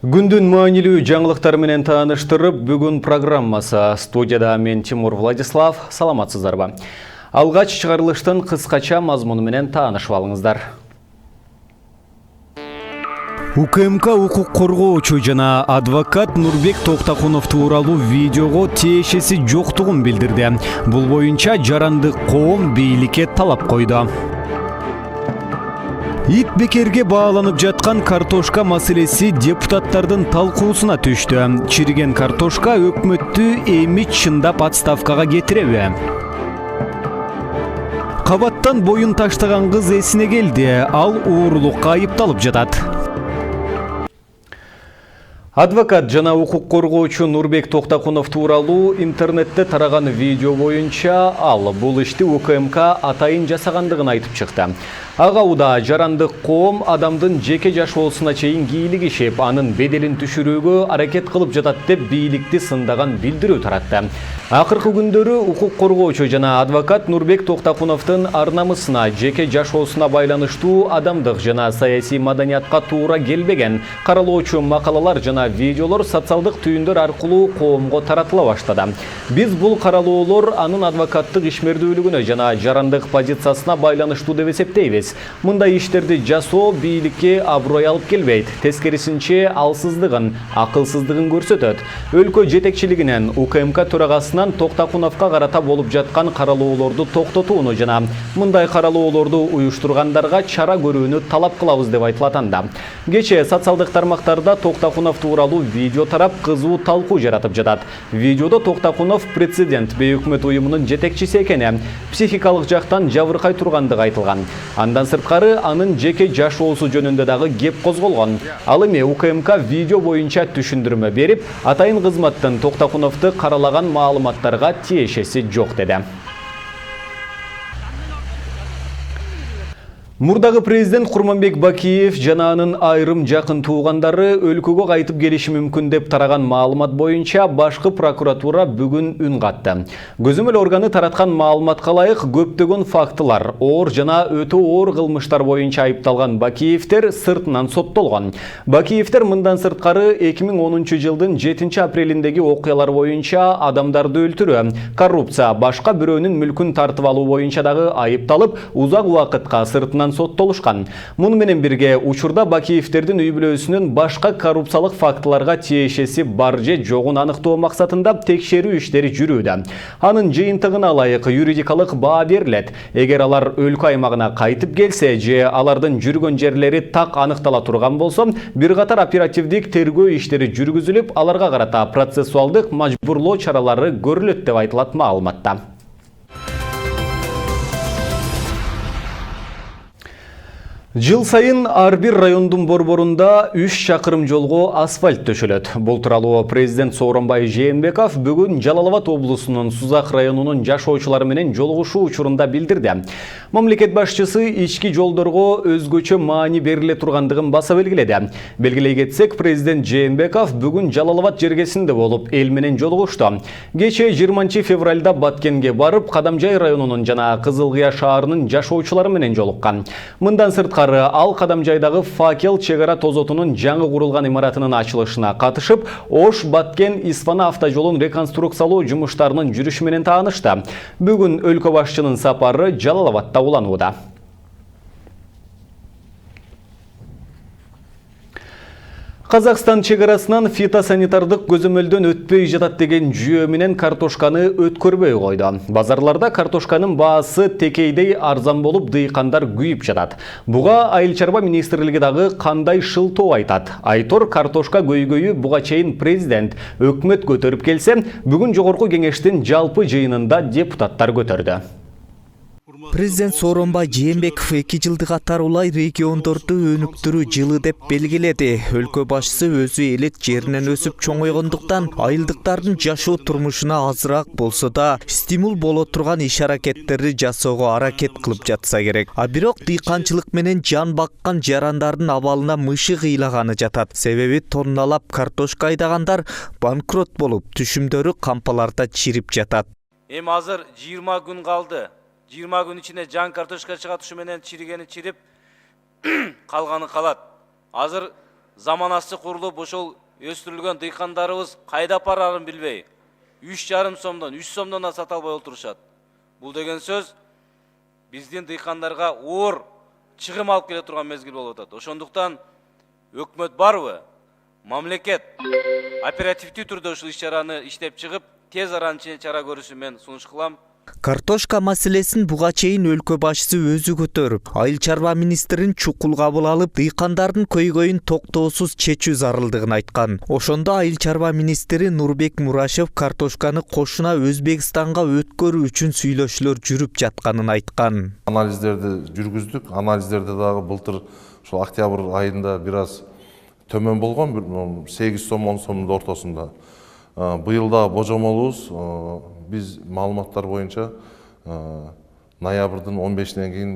Күндүн маанилүү жаңылыктар менен тааныштырып, бүгүн программасы. Студияда мен Тимур Владислав. Саламатсыздарбы? Алгач чыгарылыштын кыскача мазмуну менен таанышып алыңыздар. УКМК укук коргоочу жана адвокат Нурбек Токтакунов тууралуу видеого тиешеси жоктугун билдирди. Бул боюнча жарандык коом бийликке талап койду. Ит бекерге бааланып жаткан картошка маселеси депутаттардын талкуусуна түштү. Чириген картошка өкмөттү эми чындап отставкага кетиреби? Кабаттан боюн таштаган кыз эсине келди. Ал уурулукка айыпталып жатат. Адвокат жана укук коргоочу Нурбек Токтакунов тууралуу интернетте тараган видео боюнча ал бул ишти УКМК атайын жасагандыгын айтып чыкты. Ага уда жарандык коом адамдын жеке жашоосуна чейин кийлигишип, анын беделин түшүрүүгө аракет кылып жатат деп бийликти сындаган билдирүү таратты. Акыркы күндөрү укук коргоочу жана адвокат Нурбек Токтакуновдун ар намысына, жеке жашоосуна байланыштуу адамдык жана саясий маданиятка туура келбеген каралоочу макалалар жана видеолор социалдык түйүндөр аркылуу коомго таратыла баштады. Биз бул каралоолор анын адвокаттык ишмердүүлүгүнө жана жарандык позициясына байланыштуу деп эсептейбиз. Мындай иштерди жасоо бийликке аброй алып келбейт. Тескерисинче алсыздыгын, акылсыздыгын көрсөтөт. Өлкө жетекчилигинен УКМК төрагасынан Токтакуновго карата болуп жаткан каралоолорду токтотууну жана мындай каралоолорду уюштургандарга чара көрүүнү талап кылабыз деп айтылат анда. Кечээ социалдык тармактарда Токтакунов тууралуу видео тарап, кызуу талкуу жаратып жатат. Видеодо Токтакунов президент бейөкмөт уюмунун жетекчиси экени, психикалык жактан жабыркай тургандыгы айтылган. Андан сырткары анын жеке жашоосу жөнүндө дагы кеп козголгон. Ал эми УКМК видео боюнча түшүндүрмө берип, атайын кызматтын Токтакуновду каралаган маалыматтарга тиешеси жок деди. Мурдагы президент Курманбек Бакиев жана анын айрым жакын туугандары өлкөгө кайтып келиши мүмкүн деп тараган маалымат боюнча башкы прокуратура бүгүн үн катты. Көзөмөл органы тараткан маалыматка ылайык көптөгөн фактылар, оор жана өтө оор кылмыштар боюнча айыпталган Бакиевтер сыртынан соттолгон. Бакиевтер мындан сырткары 2010 жылдын 7 апрелиндеги окуялар боюнча адамдарды өлтүрүү, коррупция, башка бирөөнүн мүлкүн тартып алуу боюнча дагы айыпталып, узак убакытка сыртынан соттолушкан. Муну менен бирге учурда Бакиевтердин үй бүлөсүнүн башка коррупциялык фактыларга тиешеси бар же жогун аныктоо максатында текшерүү иштери жүрүүдө. Анын жыйынтыгына ылайык юридикалык баа берилет. Эгер алар өлкө аймагына кайтып келсе же алардын жүргөн жерлери так аныктала турган болсо, бир катар оперативдик тергөө иштери жүргүзүлүп, аларга карата процессуалдык мажбурлоо чаралары көрүлөт деп айтылат маалыматта. Жыл сайын ар бир райондун борборунда 3 чакырым жолго асфальт төшөлөт. Бул тууралуу президент Сооронбай Жээнбеков бүгүн Жалал Абад облусунун Сузак районунун жашоочулары менен жолугушуу учурунда билдирди. Мамлекет башчысы ички жолдорго өзгөчө маани бериле тургандыгын баса белгиледи. Белгилей кетсек, президент Жээнбеков бүгүн Жалал Абад жергесинде болуп, эл менен жолугушту. Кечээ 20 февралда Баткенге барып, Кадамжай районунун жана Кызыл Кыя шаарынын жашоочулары менен жолуккан. Мындан сырткары ал Кадамжайдагы Факел чегара тозотунун жаңы курулган имаратынын ачылышына катышып, Ош Баткен Исфана автожолун реконструкциялоо жумуштарынын жүрүшү менен таанышты. Бүгүн өлкө башчынын сапары Жалал Абадта уланууда. Казакстан чегарасынан фитосанитардык көзөмөлдөн өтпөй жатат деген жүйө менен картошканы өткөрбөй койду. Базарларда картошканын баасы текейдей арзан болуп, дыйкандар күйүп жатат. Буга Айыл чарба министрлиги дагы кандай шылтоо айтат? Айтор картошка көйгөйү буга чейин президент, өкмөт көтөрүп келсе, бүгүн жогорку кеңештин жалпы жыйынында депутаттар көтөрдү. Президент Сооронбай Жээнбеков 2 жылды катарулай региондорду өнүктүрүү жылы деп белгиледи. Өлкө башчысы өзү элет жеринен өсүп чоңойгондуктан айылдыктардын жашоо турмушуна азыраак болсо да стимул боло турган иш-аракеттерди жасоого аракет кылып жатса керек. А бирок дыйканчылык менен жан баккан жарандардын абалына мышы кыйлаганы жатат. Себеби тонналап картошка айдагандар банкрот болуп, түшүмдөрү кампаларда чирип жатат. Эми азыр 20 күн калды. 20 күн içinde жан картошка чыгат, ушу менен чиригени чирип, калганы калат. Азыр заманасы курулуп ошол өстүрүлгөн дыйкандарыбыз кайда апарарын билбей 3,5 сомдон 3 сомдон да сата албай отурушат. Бул деген сөз биздин дыйкандарга оор чыгым алып келе турган мезгил болуп атат. Ошондуктан өкмөт барбы, мамлекет оперативдүү түрдө ушул иш-чараны иштеп чыгып, тез арада чара көрүшүн мен сунуш кылам. Картошка маселесин буга чейин өлкө башчысы өзү көтөрүп, айыл чарба министрин чукул кабыл алып, дыйкандардын көйгөйүн токтоосуз чечүү зарылдыгын айткан. Ошондо айыл чарба министри Нурбек Мурашев картошканы кошуна Өзбекстанга өткөрүү үчүн сүйлөшүүлөр жүрүп жатканын айткан. Анализдерди жүргүздүк. Анализдерде дагы былтыр ошол октябрь айында бир аз төмөн болгон, 8 сом 10 сомдун ортосунда. Быйылда божомолубуз биз маалыматтар боюнча ноябрдын 15-ден кийин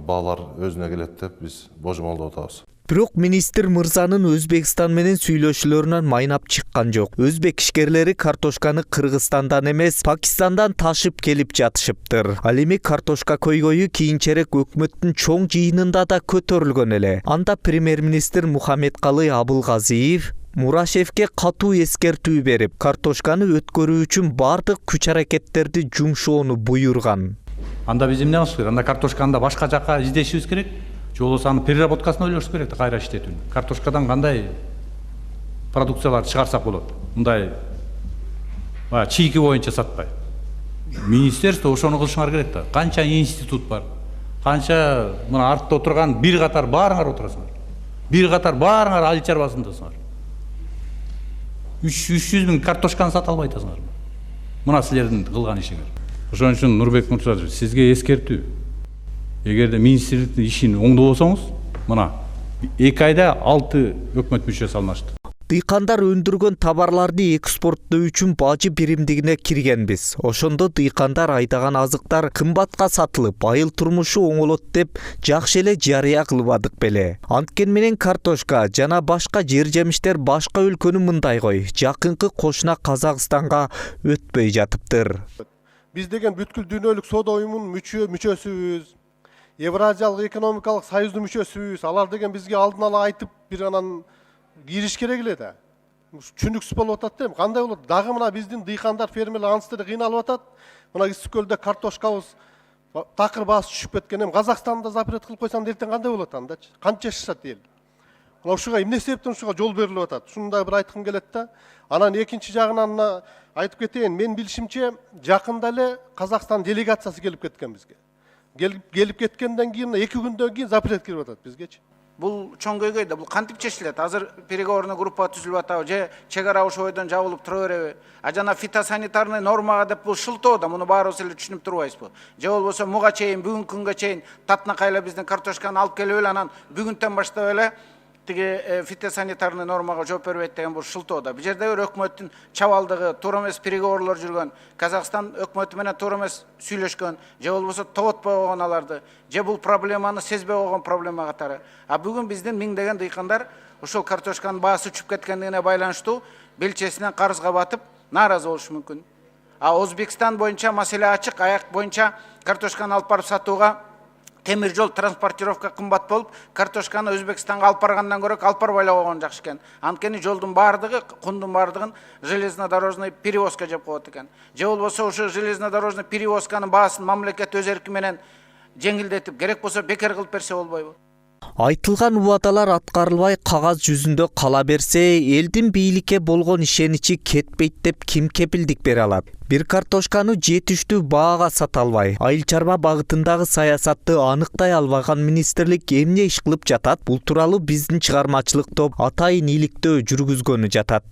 баалар өзүнө келет деп биз божомолдоп атабыз. Бирок министр мырзанын Өзбекстан менен сүйлөшүүлөрүнөн майнап чыккан жок. Өзбек ишкерлери картошканы Кыргызстандан эмес, Пакистандан ташып келип жатышыптыр. Ал эми картошка көйгөйү кийинчерээк өкмөттүн чоң жыйынында да көтөрүлгөн эле. Анда премьер-министр Мухаммедкалый Абылгазиев Мурашевке катуу эскертүү берип, картошканы өткөрүү үчүн бардык күч-аракеттерди жумшоону буйруган. Анда биз эмне кылыш керек? Анда картошканы башка жакка издешибиз керек. Же болбосо аны переработкасын ойлош керек да, кайра иштетүүнү. Картошкадан кандай продукциялар чыгарсак болот? Мындай чийки боюнча сатпай. Министерство ошону кылышыңар керек да. Канча институт бар? Канча мына артта отурган бир катар баарыңар отурасыңар. Бир катар баарыңар айыл чарбасындасыңар. 300 миң картошканы сата албай атасыңар. Мына силердин кылган ишиңер. Ошон үчүн Нурбек Муртазович, сизге эскертүү. Эгерде министрликтин ишин оңдобосоңуз, мына 2 айда 6 өкмөт мүчөсү алмашты. Дыйкандар өндүргөн товарларды экспорттоо үчүн бажы биримдигине киргенбиз. Ошондо дыйкандар айдаган азыктар кымбатка сатылып, айыл турмушу оңолот деп жакшы эле жарыя кылбадык беле. Анткени менен картошка жана башка жер жемиштер башка өлкөнү мындай кой, жакынкы кошуна Казакстанга өтпөй жатыптыр. Биз деген бүткүл дүйнөлүк соода уюмунун мүчөсүбүз. Евразиялык экономикалык союздун мүчөсүбүз. Алар деген бизге алдын ала айтып, бир анан кириш керек эле да. Түшүнүксүз болуп атат да. Кандай болот? Дагы мына биздин дыйкандар, фермерлер анысы деле кыйналып атат. Мына Ысык көлдө картошкабыз такыр баасы түшүп кеткен. Казакстанда запрет кылып койсам эртең кандай болот андачы? Канча жашашат эл? Мына ушуга эмне себептен ушуга жол берилип атат? Шуну да бир айткым келет да. Анан экинчи жагынан айтып кетейин, мен билишимче жакында эле Казакстан делегациясы келип кеткен бизге. Келип кеткенден кийин 2 күндөн кийин запрет кирип атат бизгечи. Бул чоң көйгөй да, бул кантип чечилет? Азыр переговорный группа түзүлүп атабы, же чек ара ошол бойдон жабылып тура береби? Жана фитосанитарный нормага деп бул шылтоо да, муну баарыбыз эле түшүнүп турбайбызбы? Же болбосо буга чейин, бүгүнкү күнгө чейин татнакайла биздин картошканы алып келип эле анан бүгүнтөн баштап эле тиги фитосанитарный нормага жооп бербейт деген бул шылтоо да. Бул жерде бир өкмөттүн чабалдыгы, туура эмес переговорлор жүргөн, Казакстан өкмөтү менен туура эмес сүйлөшкөн, же болбосо тоботпой койгон аларды, же бул проблеманы сезбей койгон проблема катары. А бүгүн биздин миңдеген дыйкандар ошол картошканын баасы түшүп кеткендигине байланыштуу белчесинен карызга батып нааразы болушу мүмкүн. А Өзбекстан боюнча маселе ачык, аяк боюнча картошканы алып барып сатууга темир жол транспортировка кымбат болуп, картошканы Өзбекстанга алып баргандан көрө алып барбай эле койгон жакшы экен. Анткени жолдун баардыгы, кундун баардыгын железнодорожный перевозка жеп коет экен. Же болбосо ошо железнодорожный перевозканын баасын мамлекет өз эрки менен жеңилдетип, керек болсо бекер кылып берсе болбойбу? Айтылган убадалар аткарылбай кагаз жүзүндө кала берсе, элдин бийликке болгон ишеничи кетпейт деп ким кепилдик бере алат? Бир картошканы жетиштүү баага сата албай, айыл чарба багытындагы саясатты аныктай албаган министрлик эмне иш кылып жатат? Бул тууралуу биздин чыгармачылык топ атайын иликтөө жүргүзгөнү жатат.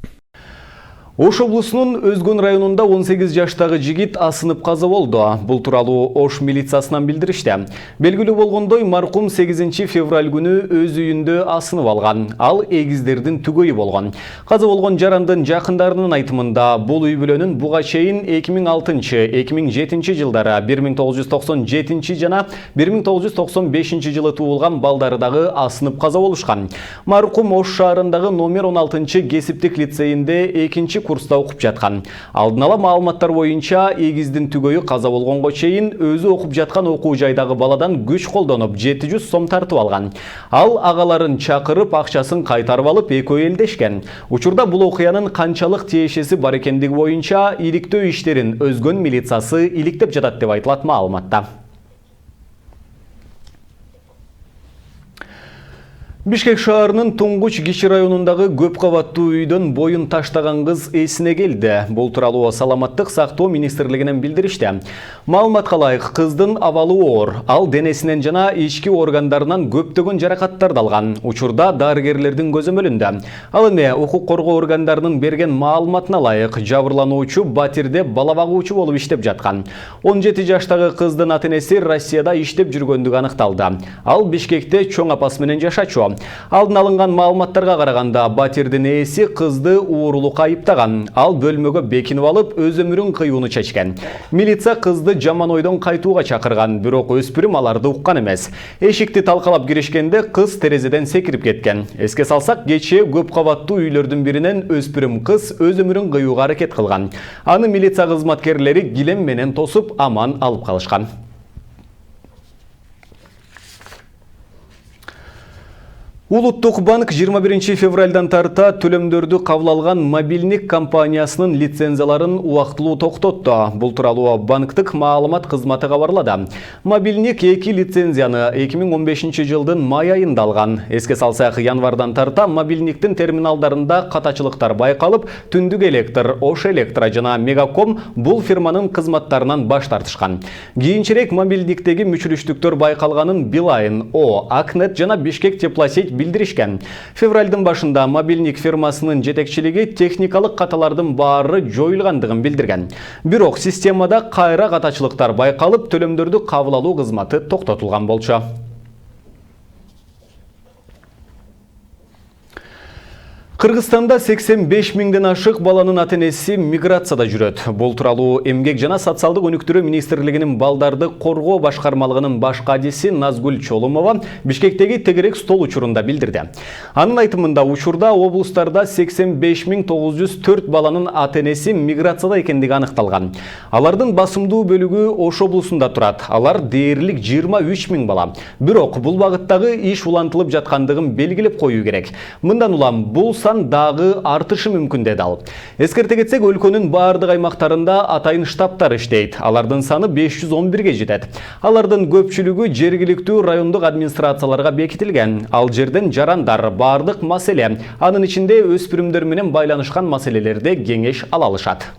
Ош облусунун Өзгөн районунда 18 жаштагы жигит асынып каза болду. Бул тууралуу Ош милициясынан билдиришти. Белгилүү болгондой, маркум 8 февраль күнү өз үйүндө асынып алган. Ал эгиздердин түгөйү болгон. Каза болгон жарандын жакындарынын айтымында бул үй бүлөнүн буга чейин 2006-2007 жылдары 1997 жана 1995 жылы туулган балдары дагы асынып каза болушкан. Маркум Ош шаарындагы номер 16 кесиптик лицейинде экинчи курста окуп жаткан. Алдын ала маалыматтар боюнча эгиздин түгөйү каза болгонго чейин өзү окуп жаткан окуу жайдагы баладан күч колдонуп 700 сом тартып алган. Ал агаларын чакырып акчасын кайтарып алып экөө элдешкен. Учурда бул окуянын канчалык тиешеси бар экендиги боюнча иликтөө иштерин Өзгөн милициясы иликтеп жатат деп айтылат маалыматта. Бишкек шаарынын Туңгуч кичи районундагы көп кабаттуу үйдөн боюн таштаган кыз эсине келди. Бул тууралуу Саламаттык сактоо министрлигинен билдиришти. Маалыматка ылайык, кыздын абалы оор. Ал денесинен жана ички органдарынан көптөгөн жаракаттарды алган. Учурда дарыгерлердин көзөмөлүндө. Ал эми укук коргоо органдарынын берген маалыматына ылайык, жабырлануучу Батирде бала багуучу болуп иштеп жаткан. 17 жаштагы кыздын ата-энеси Россияда иштеп жүргөндүгү аныкталды. Ал Бишкекте чоң апасы менен жашачу. Алдын алынган маалыматтарга караганда Батирдин ээси кызды уурулукка айыптаган. Ал бөлмөгө бекинип алып, өз өмүрүн кыюуну чечкен. Милиция кызды жаман ойдон кайтууга чакырган, бирок өспүрүм аларды уккан эмес. Эшикти талкалап киришкенде кыз терезеден секирип кеткен. Эске салсак, кечээ көп кабаттуу үйлөрдүн биринен өспүрүм кыз өз өмүрүн кыюуга аракет кылган. Аны милиция кызматкерлери килем менен тосуп аман алып калышкан. Улуттук банк 21 февралдан тарта төлөмдөрдү кабыл алган мобилдик компаниясынын лицензияларын убактылуу токтотту. Бул тууралуу банктык маалымат кызматы кабарлады. Мобилдик 2 лицензияны 2015 жылдын май айында алган. Эске салсак, январдан тарта мобилдиктин терминалдарында катачылыктар байкалып, Түндүк электр, Ош электро жана Мегаком бул фирманын кызматтарынан баш тартышкан. Кийинчерээк мобилдиктеги мүчүрүштүктөр байкалганын Билайн, Акнет жана Бишкек теплосеть билдиришкен. Февралдын башында мобилдик фирмасынын жетекчилиги техникалык каталардын баары жоюлгандыгын билдирген. Бирок системада кайра катачылыктар байкалып, төлөмдөрдү кабыл алуу кызматы токтотулган болчу. Кыргызстанда 85 миңден ашык баланын ата-энеси миграцияда жүрөт. Бул тууралуу Эмгек жана социалдык өнүктүрүү министрлигинин балдарды коргоо башкармалыгынын баш кадиси Назгүл Чолумова Бишкектеги тегерек стол учурунда билдирди. Анын айтымында, учурда облустарда 85.904 баланын ата-энеси миграцияда экендиги аныкталган. Алардын басымдуу бөлүгү Ош облусунда турат. Алар дээрлик 23 миң бала. Бирок бул багыттагы иш улантылып жаткандыгын белгилеп коюу керек. Мындан улам бул дагы артышы мүмкүн деди ал. Эскерте кетсек, өлкөнүн баардык аймактарында атайын штабтар иштейт. Алардын саны 511ге жетет. Алардын көпчүлүгү жергиликтүү райондук администрацияларга бекитилген. Ал жерден жарандар баардык маселе, анын ичинде өспүрүмдөр менен байланышкан маселелерде кеңеш ала алышат.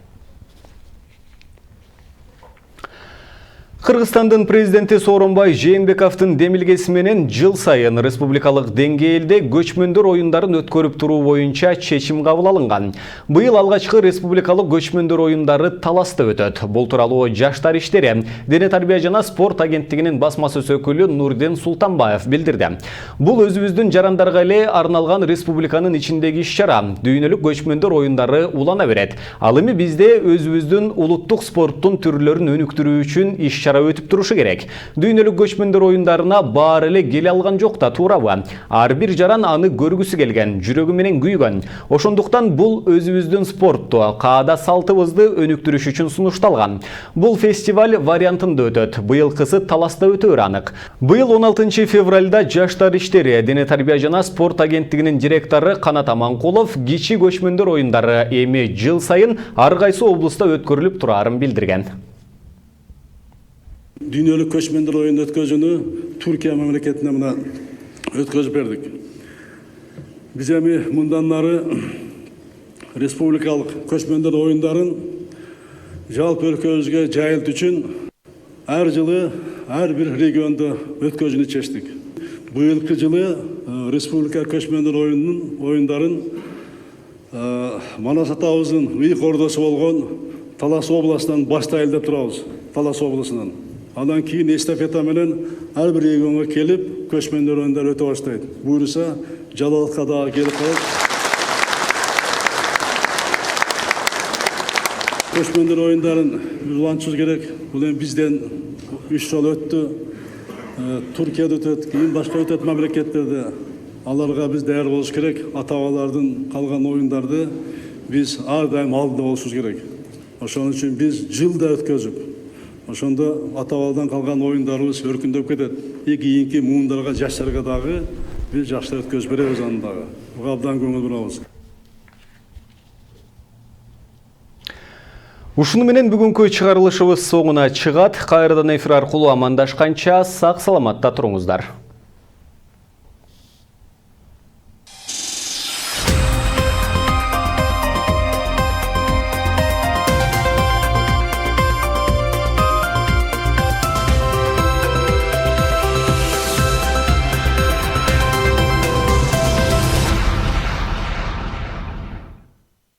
Кыргызстандын президенти Сооронбай Жээнбековдун демилгеси менен жыл сайын республикалык деңгээлде көчмөндөр оюндарын өткөрүп туруу боюнча чечим кабыл алынган. Быйыл алгачкы республикалык көчмөндөр оюндары Таласта өтөт. Бул тууралуу Жаштар иштери, Дене тарбия жана спорт агенттигинин басмасөз өкүлү Нурден Султанбаев билдирди. Бул өзүбүздүн жарандарга эле арналган республиканын ичиндеги иш-чара. Дүйнөлүк көчмөндөр оюндары улана берет. Ал эми бизде өзүбүздүн улуттук спорттун түрлөрүн өнүктүрүү үчүн иш-чара өтүп турушу керек. Дүйнөлүк көчмөндөр оюндарына баары эле келе алган жок да, туурабы? Ар бир жаран аны көргүсү келген, жүрөгү менен күйгөн. Ошондуктан бул өзүбүздүн спортту, каада салтыбызды өнүктүрүш үчүн сунушталган. Бул фестиваль вариантында өтөт. Быйылкысы Таласта өтөөрү анык. Быйыл 16 февралда Жаштар иштери, Дене тарбия жана спорт агенттигинин директору Канат Аманкулов кичи көчмөндөр оюндары эми жыл сайын ар кайсы облуста өткөрүлүп тураарын билдирген. Дүйнөлүк көчмөндөр оюн өткөзүүнү Түркия мамлекетине мына өткөзүп бердик. Биз эми мындан нары республикалык көчмөндөр оюндарын жалпы өлкөбүзгө жайылтуу үчүн ар жылы ар бир региондо өткөзүүнү чечтик. Быйылкы жылы республика көчмөндөр оюндарын Манас атабыздын ыйык ордосу болгон Талас областынан баштайлы деп турабыз. Талас облусунан. Андан кийин эстафета менен ар бир регионго келип, көчмөндөр оюндары өтө баштайт. Буюрса, Жалалатка дагы келип калат. Көчмөндөр оюндарын улантышыбыз керек. Бул эми бизден 3 жыл өттү. Түркияда өтөт, кийин башка өтөт мамлекеттерде. Аларга биз даяр болуш керек. Ата-бабалардын калган оюндарды биз ар дайым алдыда болушубуз керек. Ошон үчүн биз жылда өткөзүп, ошондо ата бабадан калган оюндарыбыз өркүндөп кетет. Кийинки муундарга, жаштарга дагы биз жакшы өткөзүп беребиз аны дагы. Буга абдан көңүл бурабыз. Ушуну менен бүгүнкү чыгарылышыбыз соңуна чыгат. Кайрадан эфир аркылуу амандашканча сак саламатта туруңуздар.